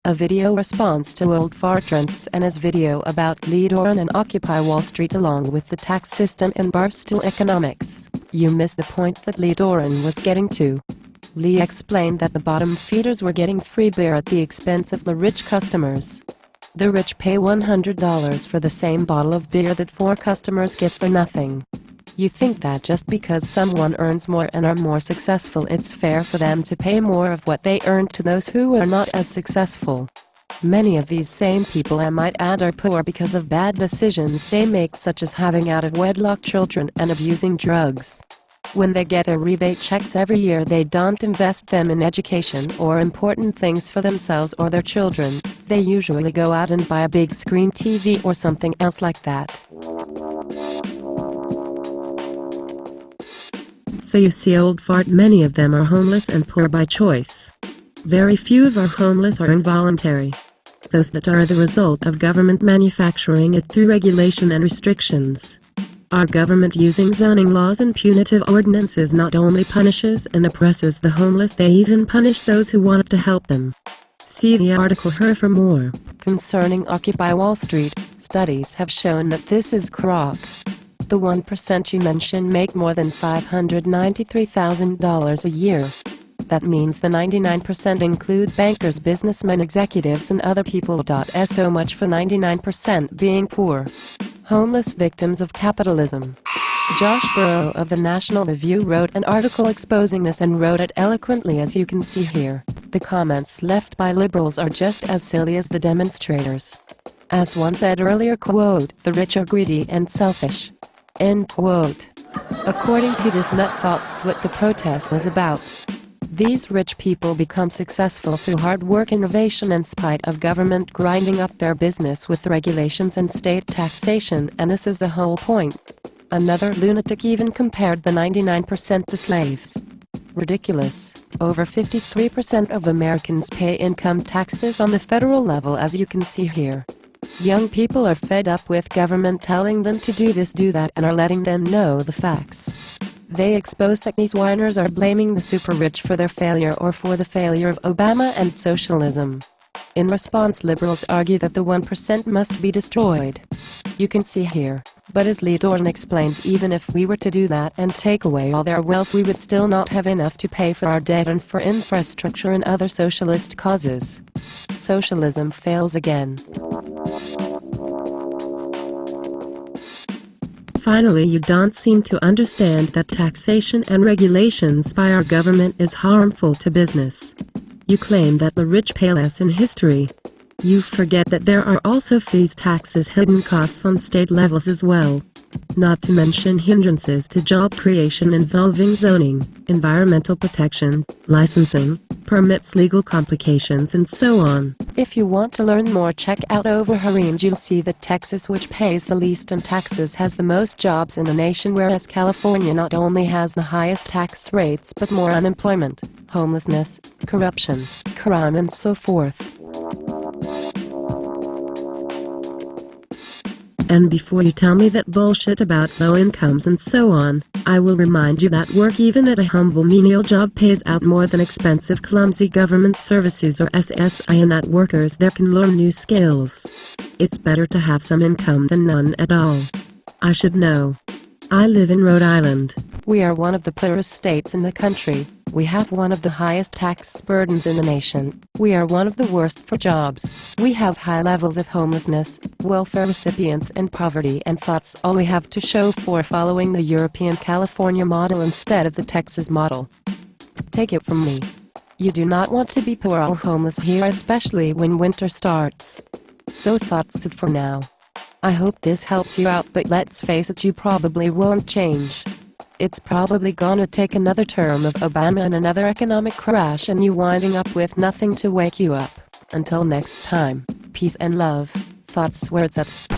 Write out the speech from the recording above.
A video response to oldfartrants and his video about Doren and Occupy Wall Street along with the tax system and barstool economics. You missed the point that Doren was getting to. Lee explained that the bottom feeders were getting free beer at the expense of the rich customers. The rich pay $100 for the same bottle of beer that 4 customers get for nothing. You think that just because someone earns more and are more successful it's fair for them to pay more of what they earn to those who are not as successful. Many of these same people, I might add, are poor because of bad decisions they make, such as having out-of-wedlock children and abusing drugs. When they get their rebate checks every year, they don't invest them in education or important things for themselves or their children. They usually go out and buy a big screen TV or something else like that. So you see, old fart, many of them are homeless and poor by choice. Very few of our homeless are involuntary. Those that are the result of government manufacturing it through regulation and restrictions. Our government, using zoning laws and punitive ordinances, not only punishes and oppresses the homeless, they even punish those who want to help them. See the article here for more. Concerning Occupy Wall Street, studies have shown that this is crock. The 1% you mention make more than $593,000 a year. That means the 99% include bankers, businessmen, executives and other people. So much for 99% being poor. Homeless victims of capitalism. Josh Burrow of the National Review wrote an article exposing this and wrote it eloquently, as you can see here. The comments left by liberals are just as silly as the demonstrators. As one said earlier, quote, "The rich are greedy and selfish." End quote. According to this nut, that's what the protest was about. These rich people become successful through hard work, innovation, in spite of government grinding up their business with regulations and state taxation, and this is the whole point. Another lunatic even compared the 99% to slaves. Ridiculous. Over 53% of Americans pay income taxes on the federal level, as you can see here. Young people are fed up with government telling them to do this, do that, and are letting them know the facts. They expose that these whiners are blaming the super rich for their failure or for the failure of Obama and socialism. In response, liberals argue that the 1% must be destroyed. You can see here. But as Doren explains, even if we were to do that and take away all their wealth, we would still not have enough to pay for our debt and for infrastructure and other socialist causes. Socialism fails again. Finally, you don't seem to understand that taxation and regulations by our government is harmful to business. You claim that the rich pay less in history. You forget that there are also fees, taxes, hidden costs on state levels as well. Not to mention hindrances to job creation involving zoning, environmental protection, licensing, permits, legal complications, and so on. If you want to learn more, check out over here and you'll see that Texas, which pays the least in taxes, has the most jobs in the nation, whereas California not only has the highest tax rates but more unemployment, homelessness, corruption, crime, and so forth. And before you tell me that bullshit about low incomes and so on, I will remind you that work, even at a humble menial job, pays out more than expensive clumsy government services or SSI, and that workers there can learn new skills. It's better to have some income than none at all. I should know. I live in Rhode Island. We are one of the poorest states in the country. We have one of the highest tax burdens in the nation. We are one of the worst for jobs. We have high levels of homelessness, welfare recipients, and poverty, and that's all we have to show for following the European California model instead of the Texas model. Take it from me. You do not want to be poor or homeless here, especially when winter starts. So that's it for now. I hope this helps you out, but let's face it, you probably won't change. It's probably gonna take another term of Obama and another economic crash and you winding up with nothing to wake you up. Until next time, peace and love. Thoughts where it's at.